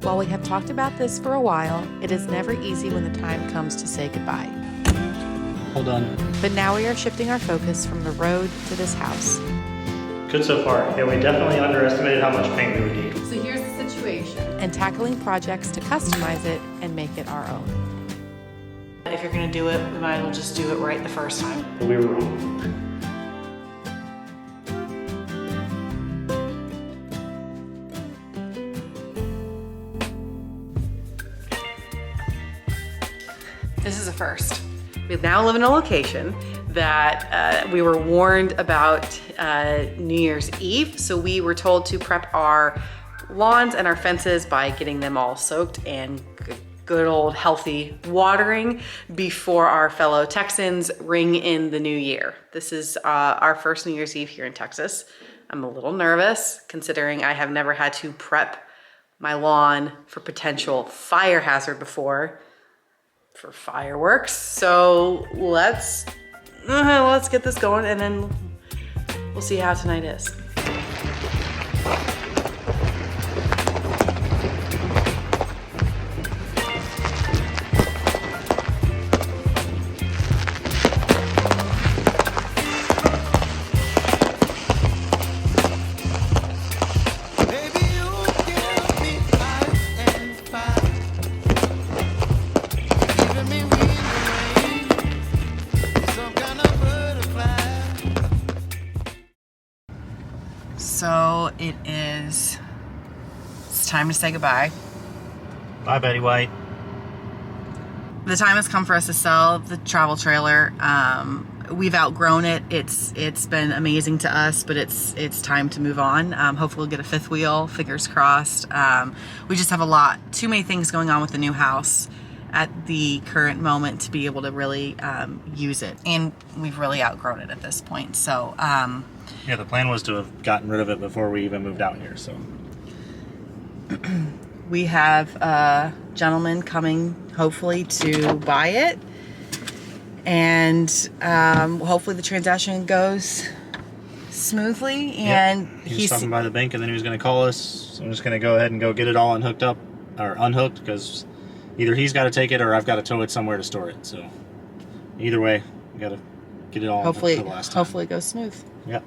While we have talked about this for a while, it is never easy when the time comes to say goodbye. Hold on. But now we are shifting our focus from the road to this house. Good so far. Yeah, we definitely underestimated how much paint we would need. So here's the situation. And tackling projects to customize it and make it our own. If you're gonna do it, we might as well just do it right the first time. We were wrong. This is a first. We now live in a location that we were warned about New Year's Eve. So we were told to prep our lawns and our fences by getting them all soaked and good old healthy watering before our fellow Texans ring in the new year. This is our first New Year's Eve here in Texas. I'm a little nervous considering I have never had to prep my lawn for potential fire hazard before. For fireworks. So let's get this going and then we'll see how tonight is. So it's time to say goodbye. Bye, Betty White. The time has come for us to sell the travel trailer. We've outgrown it. It's been amazing to us, but it's time to move on. Hopefully we'll get a fifth wheel, fingers crossed. We just have too many things going on with the new house at the current moment to be able to really use it. And we've really outgrown it at this point. So yeah, the plan was to have gotten rid of it before we even moved out here, so. We have a gentleman coming hopefully to buy it, and hopefully the transaction goes smoothly. And yep. He's stopping by the bank and then he was going to call us. So I'm just going to go ahead and go get it all unhooked because either he's got to take it or I've got to tow it somewhere to store it. So either way, we got to get it all hopefully unhooked for the last time. Hopefully it goes smooth. Yep.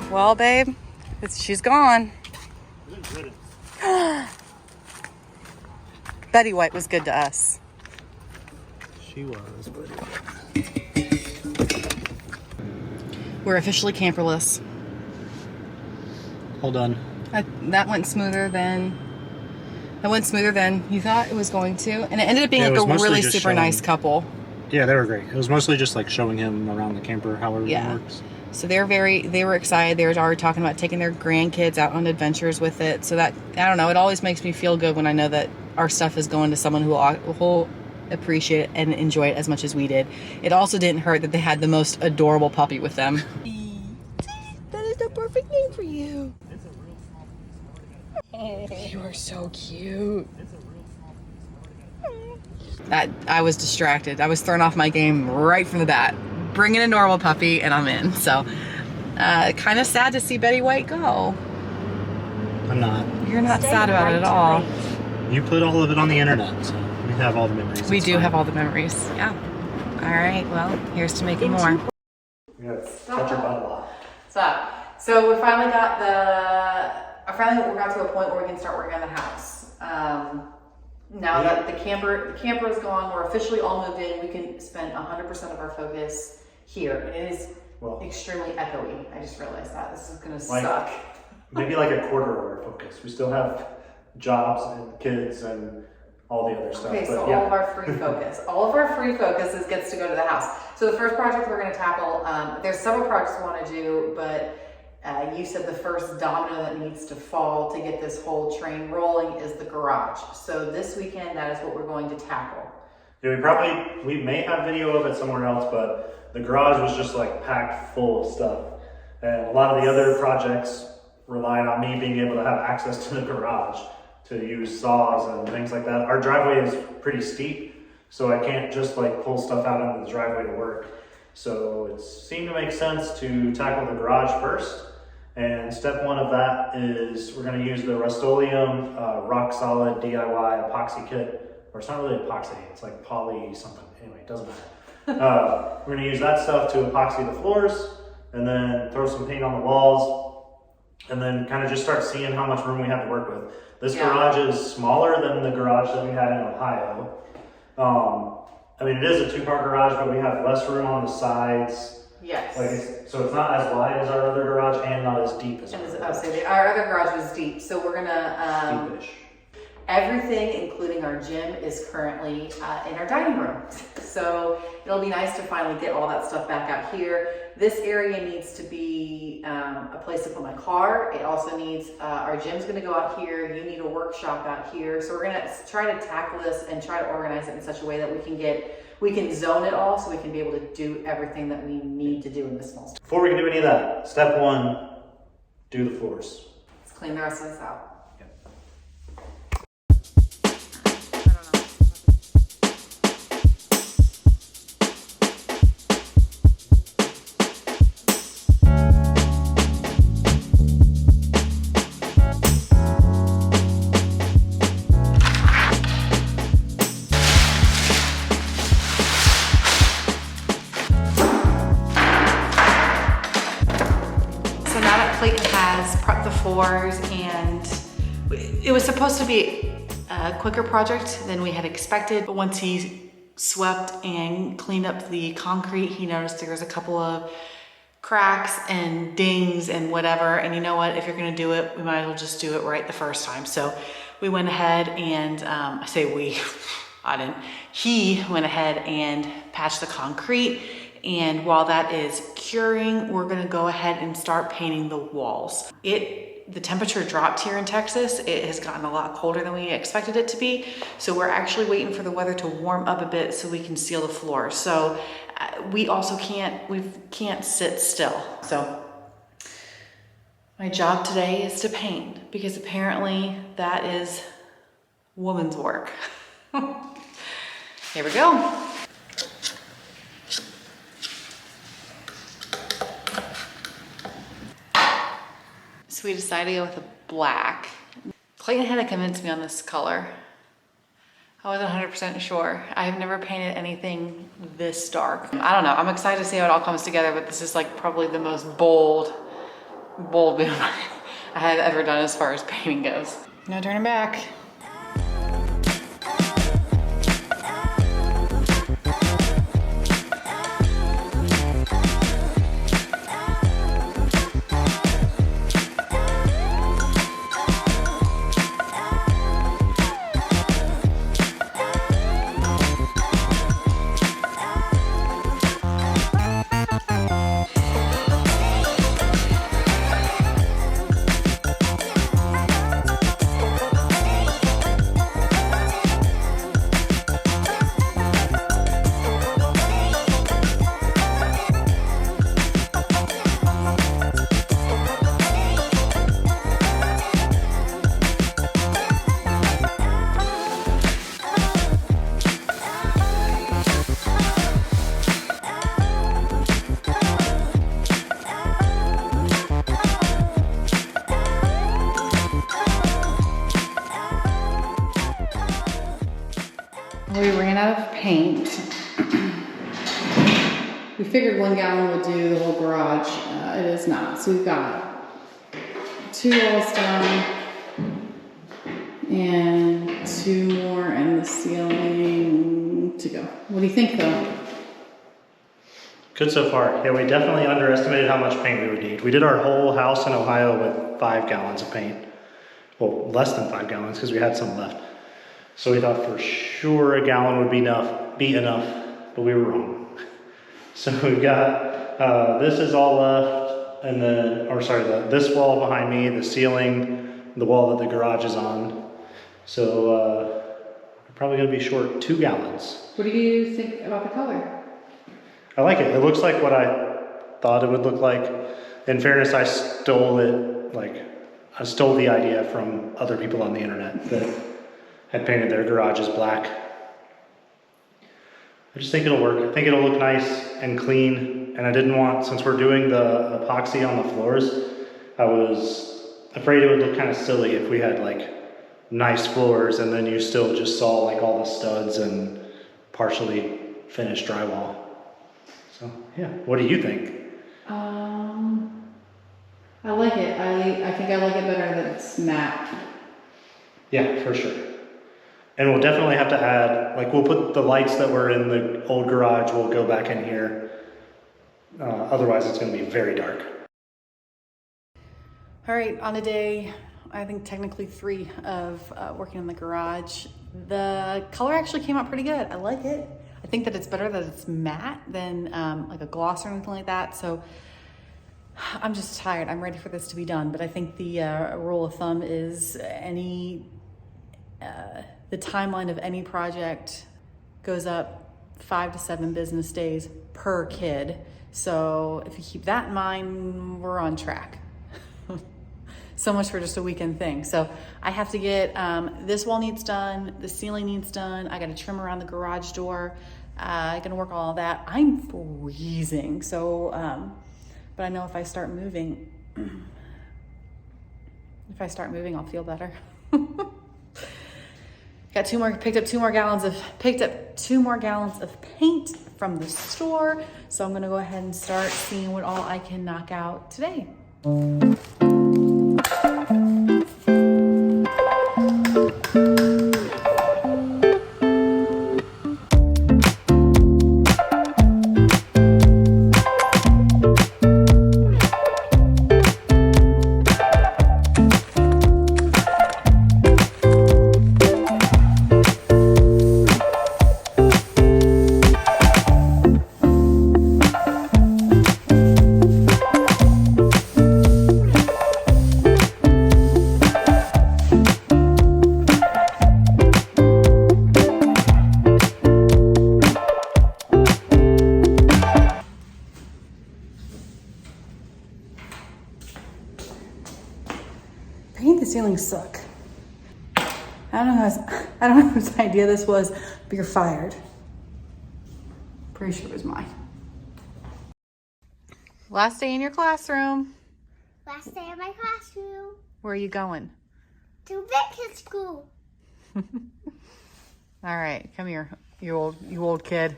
Well, babe, she's gone. Betty White was good to us. She was, but... We're officially camperless. Hold on. That went smoother than you thought it was going to, and it ended up being like a really super nice couple. Yeah, they were great. It was mostly just like showing him around the camper how everything works. So they were excited. They were already talking about taking their grandkids out on adventures with it. So that, I don't know, it always makes me feel good when I know that our stuff is going to someone who will appreciate it and enjoy it as much as we did. It also didn't hurt that they had the most adorable puppy with them. That is the perfect name for you. You are so cute. That I was distracted. I was thrown off my game right from the bat. Bring in a normal puppy and I'm in. So kind of sad to see Betty White go. I'm not. You're not sad about it at all. You put all of it on the internet, so have all the memories. We It's do fine. have all the memories. Yeah. All right. Well, here's to making more. You gotta touch your butt a lot. Stop. So we finally got we got to a point where we can start working on the house. Now that the camper is gone, we're officially all moved in. We can spend 100% of our focus here. And it is extremely echoey. I just realized that this is gonna suck. Maybe like a quarter of our focus. We still have jobs and kids and all the other stuff. Okay, so but yeah. all of our free focus gets to go to the house. So the first project we're going to tackle, there's several projects we want to do, but you said the first domino that needs to fall to get this whole train rolling is the garage. So this weekend, that is what we're going to tackle. Yeah, we may have video of it somewhere else, but the garage was just like packed full of stuff. And a lot of the other projects relied on me being able to have access to the garage to use saws and things like that. Our driveway is pretty steep, so I can't just like pull stuff out into the driveway to work. So it seemed to make sense to tackle the garage first. And step one of that is we're going to use the Rust-Oleum rock solid DIY epoxy kit. Or it's not really epoxy, it's like poly something. Anyway, it doesn't matter. We're going to use that stuff to epoxy the floors and then throw some paint on the walls and then kind of just start seeing how much room we have to work with. This garage is smaller than the garage that we had in Ohio. I mean, it is a 2-car garage, but we have less room on the sides. Yes. So it's not as wide as our other garage and not as deep as Our other garage was deep, so we're gonna deepish. everything, including our gym, is currently in our dining room. So it'll be nice to finally get all that stuff back out here. This area needs to be a place to put my car. It also needs, our gym's gonna go out here. You need a workshop out here. So we're gonna try to tackle this and try to organize it in such a way that we can zone it all so we can be able to do everything that we need to do in this small space. Before we can do any of that, step one, do the floors. Let's clean the rest of this out. Clayton has prepped the floors, and it was supposed to be a quicker project than we had expected, but once he swept and cleaned up the concrete, he noticed there was a couple of cracks and dings and whatever, and you know what, if you're gonna do it, we might as well just do it right the first time. So we went ahead and, I say we, I didn't, he went ahead and patched the concrete. And while that is curing, we're gonna go ahead and start painting the walls. The temperature dropped here in Texas. It has gotten a lot colder than we expected it to be. So we're actually waiting for the weather to warm up a bit so we can seal the floor. So we also can't sit still. So my job today is to paint, because apparently that is woman's work. Here we go. So we decided to go with a black. Clayton had to convince me on this color. I wasn't 100% sure. I've never painted anything this dark. I don't know, I'm excited to see how it all comes together, but this is like probably the most bold move I have ever done as far as painting goes. No turning back. paint. We figured 1 gallon would do the whole garage. It is not. So we've got 2 walls done and 2 more in the ceiling to go. What do you think though? Good so far. Yeah, we definitely underestimated how much paint we would need. We did our whole house in Ohio with 5 gallons of paint. Well, less than 5 gallons because we had some left. So we thought for sure a gallon would be enough, but we were wrong. So we've got, this is all left, and this wall behind me, the ceiling, the wall that the garage is on. So we're probably gonna be short 2 gallons. What do you think about the color? I like it. It looks like what I thought it would look like. In fairness, I stole the idea from other people on the internet that had painted their garages black. I just think it'll work. I think it'll look nice and clean. And I didn't want, since we're doing the epoxy on the floors, I was afraid it would look kind of silly if we had like nice floors and then you still just saw like all the studs and partially finished drywall. So yeah, what do you think? I like it. I think I like it better that it's matte. Yeah, for sure. And we'll definitely have to add, like we'll put the lights that were in the old garage, we'll go back in here. Otherwise it's gonna be very dark. All right, on a day, I think technically 3 of working in the garage, the color actually came out pretty good. I like it. I think that it's better that it's matte than like a gloss or anything like that. So I'm just tired. I'm ready for this to be done. But I think the rule of thumb is the timeline of any project goes up 5 to 7 business days per kid. So if you keep that in mind, we're on track. So much for just a weekend thing. So I have to get, this wall needs done, the ceiling needs done, I gotta trim around the garage door, I'm gonna work on all that. I'm freezing, so, but I know if I start moving, I'll feel better. Picked up 2 more gallons of paint from the store. So I'm gonna go ahead and start seeing what all I can knock out today. Paint the ceilings suck. I don't know whose idea this was, but you're fired. Pretty sure it was mine. Last day in your classroom. Last day of my classroom. Where are you going? To Vickers school. All right, come here, you old kid.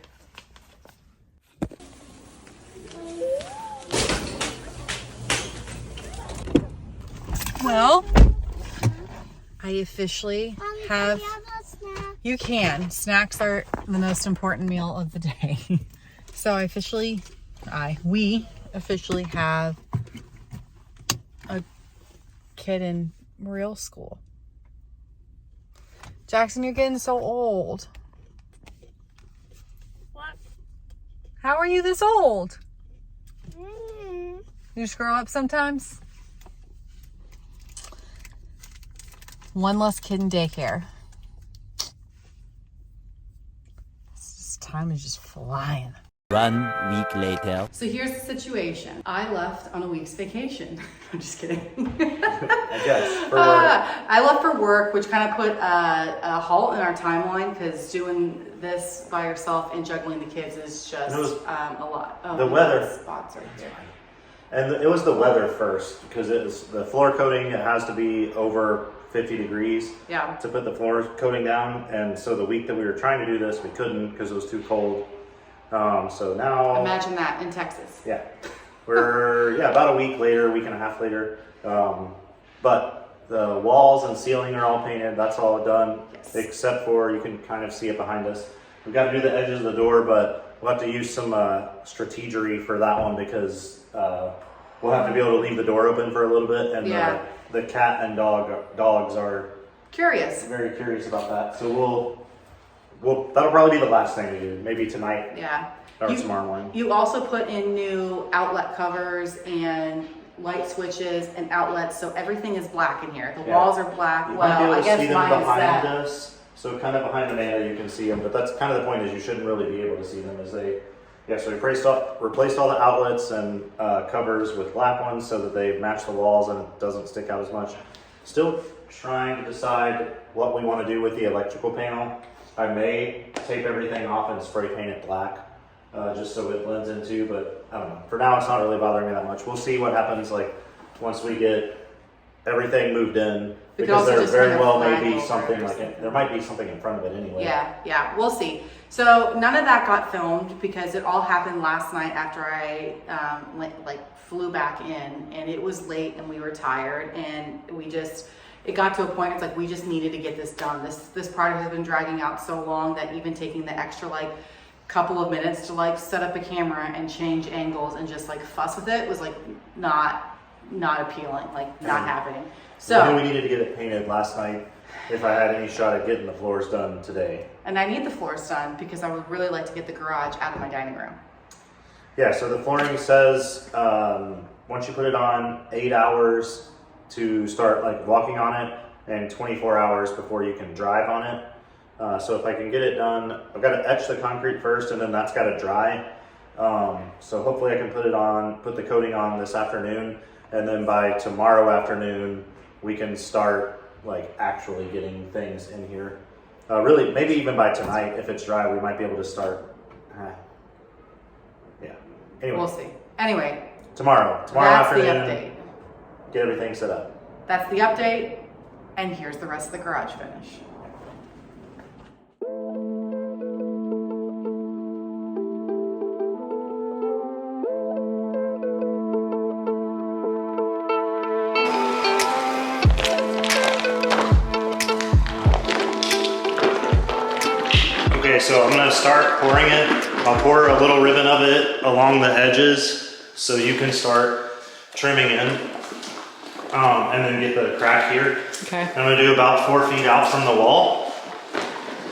Well, I officially have, you can. Snacks are the most important meal of the day. So we officially have a kid in real school. Jackson, you're getting so old. What? How are you this old? You just grow up sometimes? One less kid in daycare. Time is just flying. 1 week later. So here's the situation. I left on a week's vacation. I'm just kidding. I guess, for work. I left for work, which kind of put a halt in our timeline because doing this by yourself and juggling the kids is just a lot. Oh, the weather. Spots right here. And it was the weather first, because it was the floor coating. It has to be over 50 degrees Yeah. to put the floor coating down. And so the week that we were trying to do this, we couldn't because it was too cold. So now, Imagine that in Texas. yeah, we're about a week later, week and a half later. But the walls and ceiling are all painted. That's all done, except for, you can kind of see it behind us. We've got to do the edges of the door, but we'll have to use some strategery for that one because we'll have to be able to leave the door open for a little bit. And Yeah. the cat and dogs are Curious. very curious about that. So that'll probably be the last thing we do. Maybe tonight Yeah. or tomorrow morning. You also put in new outlet covers and light switches and outlets, so everything is black in here. The Yeah. walls are black. You might be Well, able I to guess see them mine is behind that. us. So kind of behind Amanda, you can see them. But that's kind of the point, is you shouldn't really be able to see them as they. Yeah, so we replaced all the outlets and covers with black ones so that they match the walls and it doesn't stick out as much. Still trying to decide what we want to do with the electrical panel. I may tape everything off and spray paint it black, just so it blends into, but I don't know. For now, it's not really bothering me that much. We'll see what happens once we get everything moved in, We could because also there just very kind of well may flag be over something or like it. There might be something in front of it anyway. Yeah, we'll see. So none of that got filmed because it all happened last night after I flew back in, and it was late and we were tired, and it got to a point, it's like we just needed to get this done. This project has been dragging out so long that even taking the extra couple of minutes to set up a camera and change angles and just fuss with it was not appealing, not happening. So I So, knew we needed to get it painted last night if I had any shot at getting the floors done today. and I need the floors done because I would really like to get the garage out of my dining room. Yeah, so the flooring says once you put it on, 8 hours to start walking on it and 24 hours before you can drive on it. So if I can get it done, I've got to etch the concrete first and then that's got to dry. So hopefully I can put the coating on this afternoon, and then by tomorrow afternoon we can start actually getting things in here. Really, maybe even by tonight, if it's dry, we might be able to start. Yeah. Anyway, We'll see. Anyway, tomorrow that's afternoon, the update. get everything set up. That's the update, and here's the rest of the garage finish. Okay, so I'm gonna start pouring it. I'll pour a little ribbon of it along the edges so you can start trimming in, and then get the crack here. Okay. I'm gonna do about 4 feet out from the wall.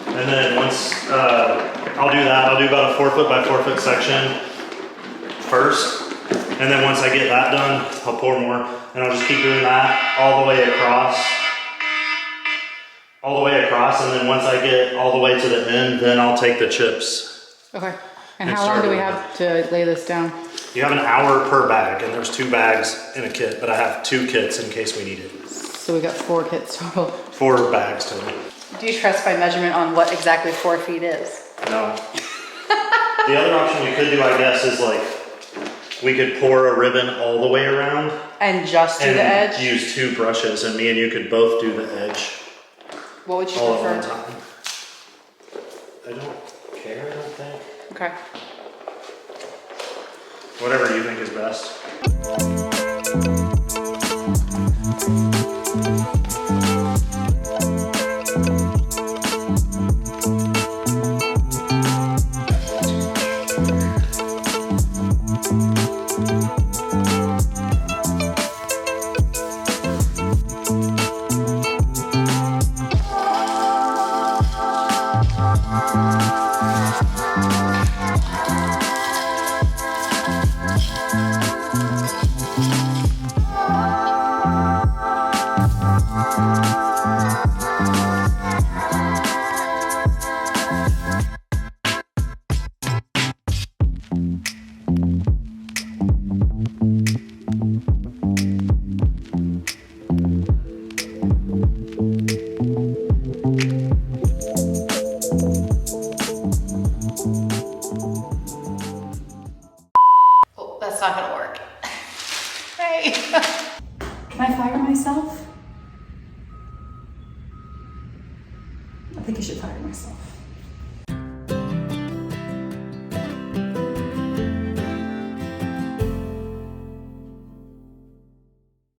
And then once I'll do that, I'll do about a 4 foot by 4 foot section first. And then once I get that done, I'll pour more. And I'll just keep doing that all the way across. And then once I get all the way to the end, then I'll take the chips. Okay. And And how long do we start have to lay this down? You have an hour per bag, and there's 2 bags in a kit, but I have 2 kits in case we need it. So we got 4 kits total. 4 bags total. Do you trust my measurement on what exactly 4 feet is? No. The other option we could do, I guess, is we could pour a ribbon all the way around And just do and the edge? use 2 brushes, and me and you could both do the edge What would you all at one prefer? time. I don't care, I don't think. Okay. Whatever you think is best. Oh, that's not gonna work. Hey. Can I fire myself? myself.